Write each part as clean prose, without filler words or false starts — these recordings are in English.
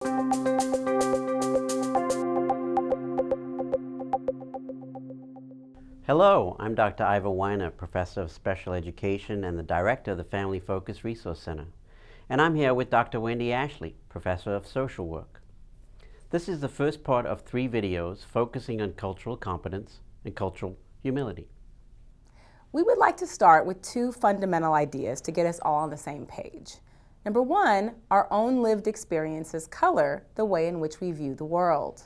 Hello, I'm Dr. Ivor Weiner, Professor of Special Education and the Director of the Family Focus Resource Center. And I'm here with Dr. Wendy Ashley, Professor of Social Work. This is the first part of 3 videos focusing on cultural competence and cultural humility. We would like to start with 2 fundamental ideas to get us all on the same page. Number 1, our own lived experiences color the way in which we view the world.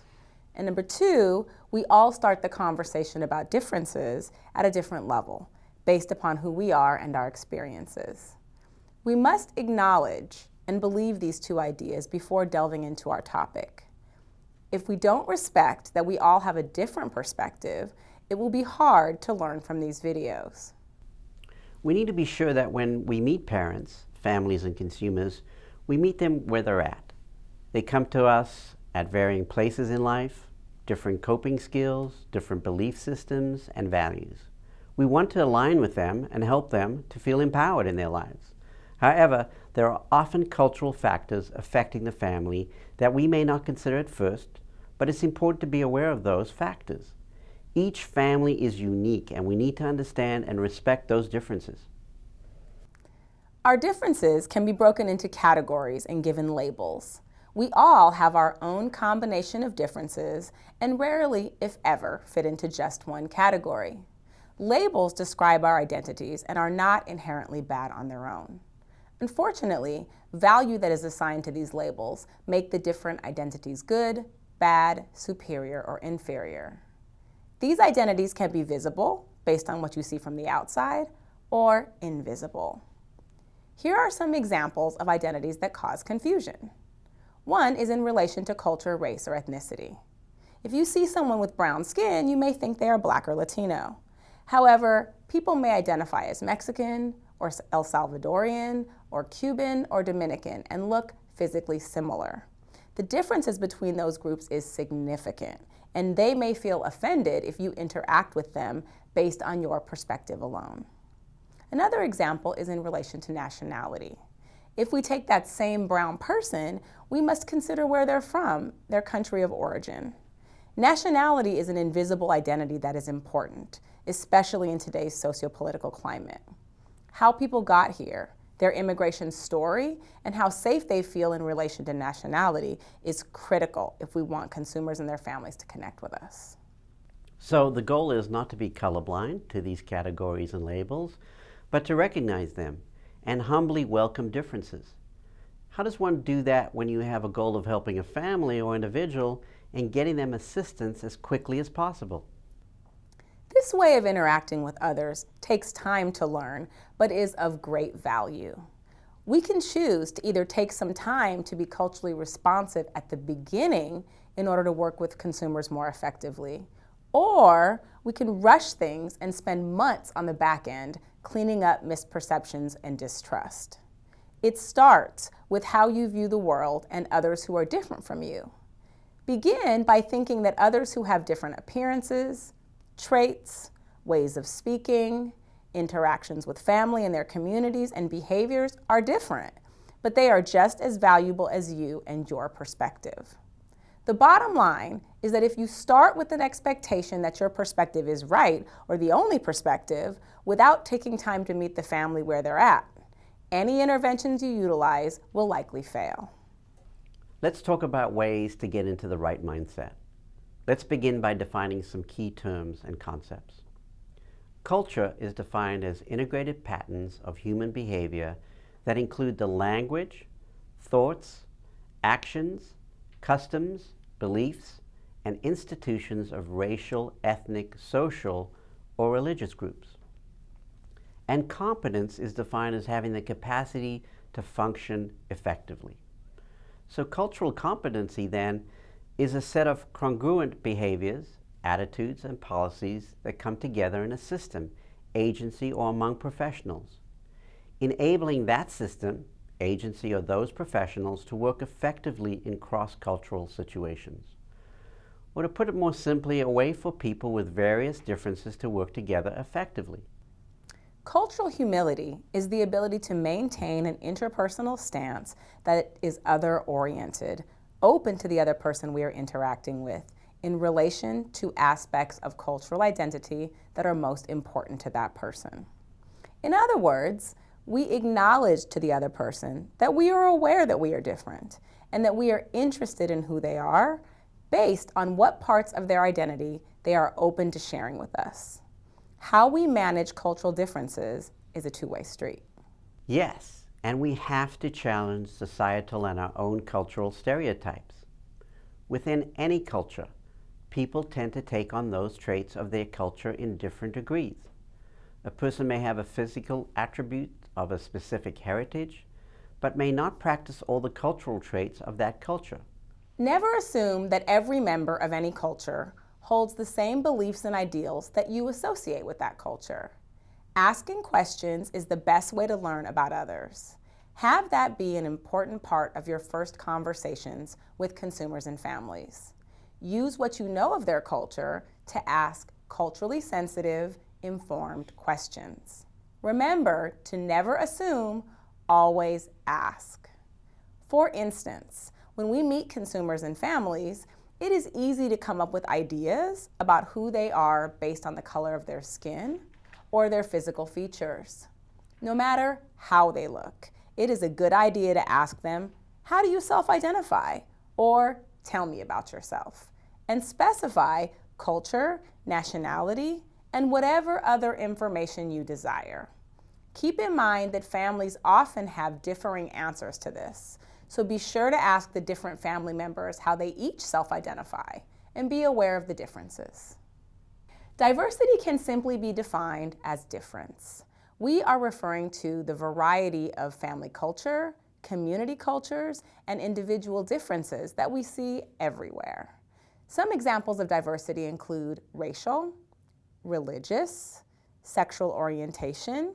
And number 2, we all start the conversation about differences at a different level, based upon who we are and our experiences. We must acknowledge and believe these 2 ideas before delving into our topic. If we don't respect that we all have a different perspective, it will be hard to learn from these videos. We need to be sure that when we meet parents, families, and consumers, we meet them where they're at. They come to us at varying places in life, different coping skills, different belief systems, and values. We want to align with them and help them to feel empowered in their lives. However, there are often cultural factors affecting the family that we may not consider at first, but it's important to be aware of those factors. Each family is unique, and we need to understand and respect those differences. Our differences can be broken into categories and given labels. We all have our own combination of differences and rarely, if ever, fit into just one category. Labels describe our identities and are not inherently bad on their own. Unfortunately, value that is assigned to these labels make the different identities good, bad, superior, or inferior. These identities can be visible, based on what you see from the outside, or invisible. Here are some examples of identities that cause confusion. One is in relation to culture, race, or ethnicity. If you see someone with brown skin, you may think they are Black or Latino. However, people may identify as Mexican, or El Salvadorian, or Cuban, or Dominican, and look physically similar. The differences between those groups is significant, and they may feel offended if you interact with them based on your perspective alone. Another example is in relation to nationality. If we take that same brown person, we must consider where they're from, their country of origin. Nationality is an invisible identity that is important, especially in today's socio-political climate. How people got here, their immigration story, and how safe they feel in relation to nationality is critical if we want consumers and their families to connect with us. So the goal is not to be colorblind to these categories and labels, but to recognize them and humbly welcome differences. How does one do that when you have a goal of helping a family or individual and getting them assistance as quickly as possible? This way of interacting with others takes time to learn, but is of great value. We can choose to either take some time to be culturally responsive at the beginning in order to work with consumers more effectively, or we can rush things and spend months on the back end cleaning up misperceptions and distrust. It starts with how you view the world and others who are different from you. Begin by thinking that others who have different appearances, traits, ways of speaking, interactions with family and their communities, and behaviors are different, but they are just as valuable as you and your perspective. The bottom line is that if you start with an expectation that your perspective is right or the only perspective without taking time to meet the family where they're at, any interventions you utilize will likely fail. Let's talk about ways to get into the right mindset. Let's begin by defining some key terms and concepts. Culture is defined as integrated patterns of human behavior that include the language, thoughts, actions, customs, beliefs, and institutions of racial, ethnic, social, or religious groups. And competence is defined as having the capacity to function effectively. So cultural competency then is a set of congruent behaviors, attitudes, and policies that come together in a system, agency, or among professionals, enabling that system, agency, or those professionals to work effectively in cross-cultural situations. Or to put it more simply, a way for people with various differences to work together effectively. Cultural humility is the ability to maintain an interpersonal stance that is other-oriented, open to the other person we are interacting with in relation to aspects of cultural identity that are most important to that person. In other words, we acknowledge to the other person that we are aware that we are different and that we are interested in who they are based on what parts of their identity they are open to sharing with us. How we manage cultural differences is a two-way street. Yes, and we have to challenge societal and our own cultural stereotypes. Within any culture, people tend to take on those traits of their culture in different degrees. A person may have a physical attribute of a specific heritage, but may not practice all the cultural traits of that culture. Never assume that every member of any culture holds the same beliefs and ideals that you associate with that culture. Asking questions is the best way to learn about others. Have that be an important part of your first conversations with consumers and families. Use what you know of their culture to ask culturally sensitive, informed questions. Remember to never assume, always ask. For instance, when we meet consumers and families, it is easy to come up with ideas about who they are based on the color of their skin or their physical features. No matter how they look, it is a good idea to ask them, "How do you self-identify?" or "Tell me about yourself," and specify culture, nationality, and whatever other information you desire. Keep in mind that families often have differing answers to this, so be sure to ask the different family members how they each self-identify and be aware of the differences. Diversity can simply be defined as difference. We are referring to the variety of family culture, community cultures, and individual differences that we see everywhere. Some examples of diversity include racial, religious, sexual orientation,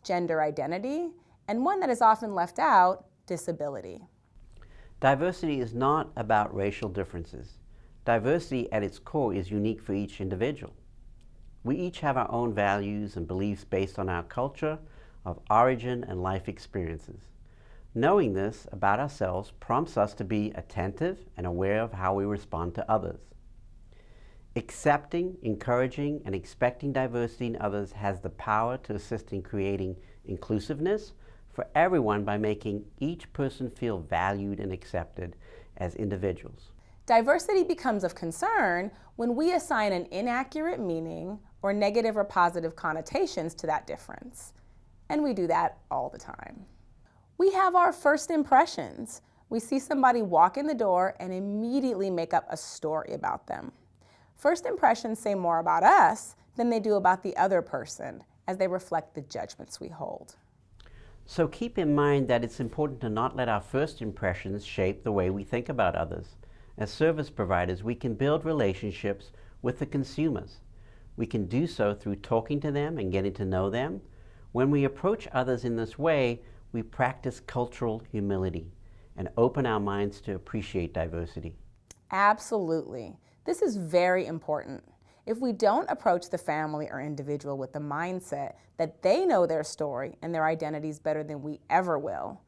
gender identity, and one that is often left out, disability. Diversity is not about racial differences. Diversity at its core is unique for each individual. We each have our own values and beliefs based on our culture of origin and life experiences. Knowing this about ourselves prompts us to be attentive and aware of how we respond to others. Accepting, encouraging, and expecting diversity in others has the power to assist in creating inclusiveness for everyone by making each person feel valued and accepted as individuals. Diversity becomes of concern when we assign an inaccurate meaning or negative or positive connotations to that difference. And we do that all the time. We have our first impressions. We see somebody walk in the door and immediately make up a story about them. First impressions say more about us than they do about the other person, as they reflect the judgments we hold. So keep in mind that it's important to not let our first impressions shape the way we think about others. As service providers, we can build relationships with the consumers. We can do so through talking to them and getting to know them. When we approach others in this way, we practice cultural humility and open our minds to appreciate diversity. Absolutely. This is very important. If we don't approach the family or individual with the mindset that they know their story and their identities better than we ever will,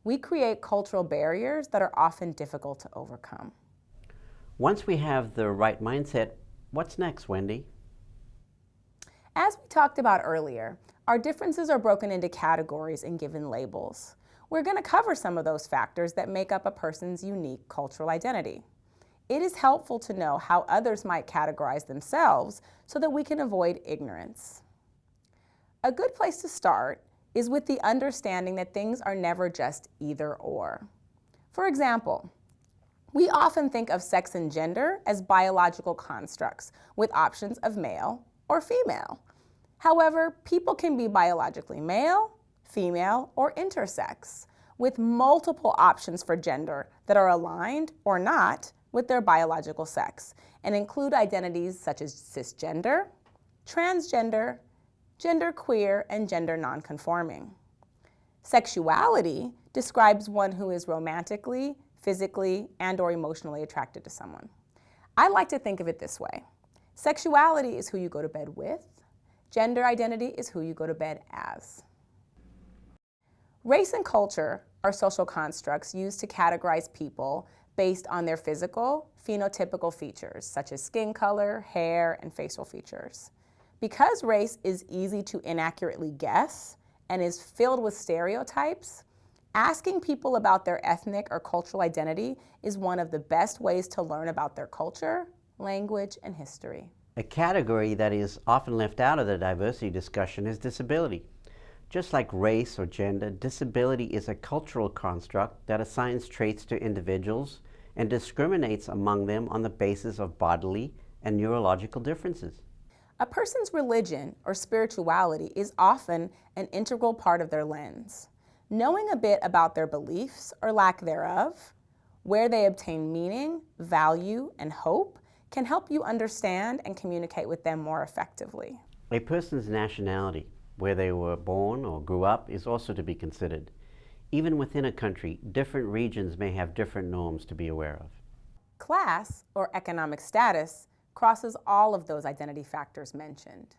we create cultural barriers that are often difficult to overcome. Once we have the right mindset, what's next, Wendy? As we talked about earlier, our differences are broken into categories and given labels. We're going to cover some of those factors that make up a person's unique cultural identity. It is helpful to know how others might categorize themselves so that we can avoid ignorance. A good place to start is with the understanding that things are never just either or. For example, we often think of sex and gender as biological constructs with options of male or female. However, people can be biologically male, female, or intersex, with multiple options for gender that are aligned or not with their biological sex, and include identities such as cisgender, transgender, genderqueer, and gender nonconforming. Sexuality describes one who is romantically, physically, and/or emotionally attracted to someone. I like to think of it this way. Sexuality is who you go to bed with. Gender identity is who you go to bed as. Race and culture are social constructs used to categorize people based on their physical, phenotypical features, such as skin color, hair, and facial features. Because race is easy to inaccurately guess and is filled with stereotypes, asking people about their ethnic or cultural identity is one of the best ways to learn about their culture, language, and history. A category that is often left out of the diversity discussion is disability. Just like race or gender, disability is a cultural construct that assigns traits to individuals and discriminates among them on the basis of bodily and neurological differences. A person's religion or spirituality is often an integral part of their lens. Knowing a bit about their beliefs or lack thereof, where they obtain meaning, value, and hope, can help you understand and communicate with them more effectively. A person's nationality, where they were born or grew up, is also to be considered. Even within a country, different regions may have different norms to be aware of. Class, or economic status, crosses all of those identity factors mentioned.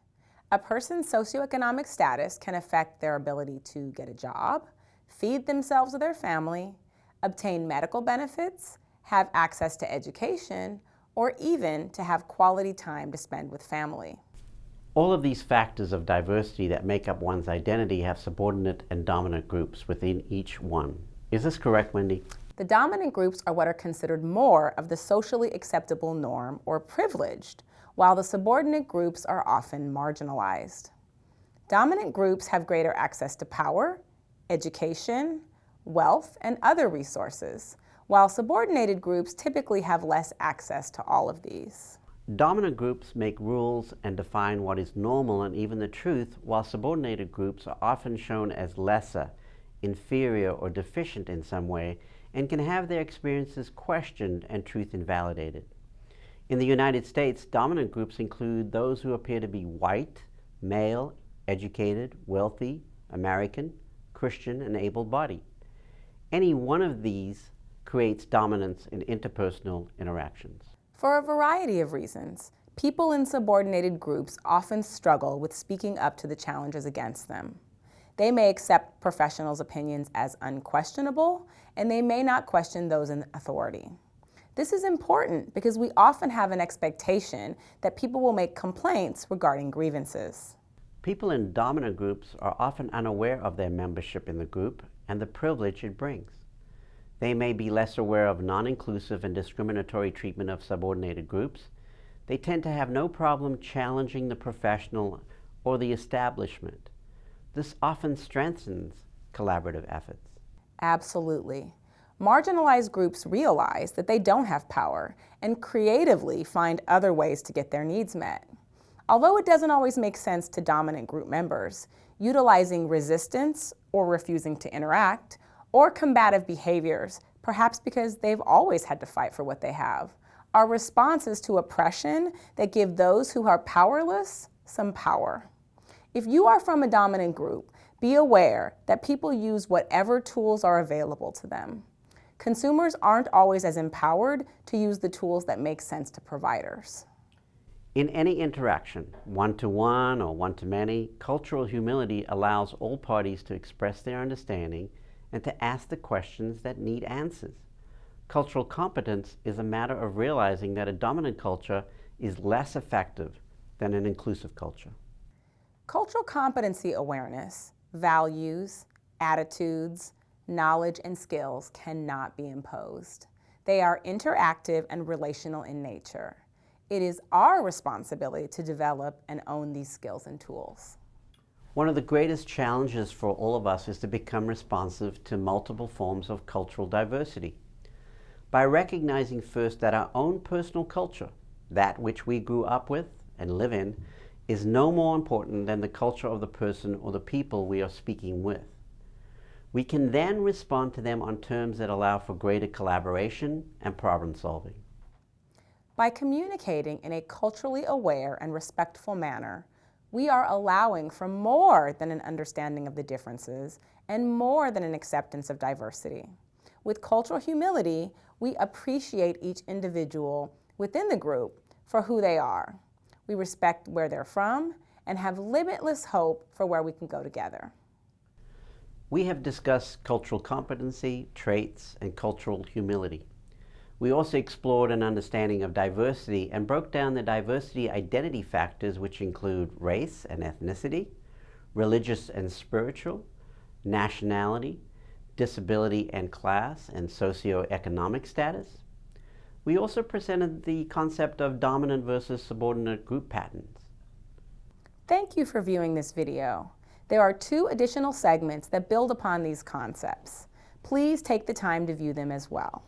A person's socioeconomic status can affect their ability to get a job, feed themselves or their family, obtain medical benefits, have access to education, or even to have quality time to spend with family. All of these factors of diversity that make up one's identity have subordinate and dominant groups within each one. Is this correct, Wendy? The dominant groups are what are considered more of the socially acceptable norm or privileged, while the subordinate groups are often marginalized. Dominant groups have greater access to power, education, wealth, and other resources, while subordinated groups typically have less access to all of these. Dominant groups make rules and define what is normal and even the truth, while subordinated groups are often shown as lesser, inferior, or deficient in some way, and can have their experiences questioned and truth invalidated. In the United States, dominant groups include those who appear to be white, male, educated, wealthy, American, Christian, and able-bodied. Any one of these creates dominance in interpersonal interactions. For a variety of reasons, people in subordinated groups often struggle with speaking up to the challenges against them. They may accept professionals' opinions as unquestionable, and they may not question those in authority. This is important because we often have an expectation that people will make complaints regarding grievances. People in dominant groups are often unaware of their membership in the group and the privilege it brings. They may be less aware of non-inclusive and discriminatory treatment of subordinated groups. They tend to have no problem challenging the professional or the establishment. This often strengthens collaborative efforts. Absolutely. Marginalized groups realize that they don't have power and creatively find other ways to get their needs met. Although it doesn't always make sense to dominant group members, utilizing resistance or refusing to interact, or combative behaviors, perhaps because they've always had to fight for what they have, are responses to oppression that give those who are powerless some power. If you are from a dominant group, be aware that people use whatever tools are available to them. Consumers aren't always as empowered to use the tools that make sense to providers. In any interaction, one-to-one or one-to-many, cultural humility allows all parties to express their understanding and to ask the questions that need answers. Cultural competence is a matter of realizing that a dominant culture is less effective than an inclusive culture. Cultural competency awareness, values, attitudes, knowledge, and skills cannot be imposed. They are interactive and relational in nature. It is our responsibility to develop and own these skills and tools. One of the greatest challenges for all of us is to become responsive to multiple forms of cultural diversity. By recognizing first that our own personal culture, that which we grew up with and live in, is no more important than the culture of the person or the people we are speaking with. We can then respond to them on terms that allow for greater collaboration and problem solving. By communicating in a culturally aware and respectful manner, we are allowing for more than an understanding of the differences and more than an acceptance of diversity. With cultural humility, we appreciate each individual within the group for who they are. We respect where they're from and have limitless hope for where we can go together. We have discussed cultural competency, traits, and cultural humility. We also explored an understanding of diversity and broke down the diversity identity factors, which include race and ethnicity, religious and spiritual, nationality, disability and class, and socioeconomic status. We also presented the concept of dominant versus subordinate group patterns. Thank you for viewing this video. There are 2 additional segments that build upon these concepts. Please take the time to view them as well.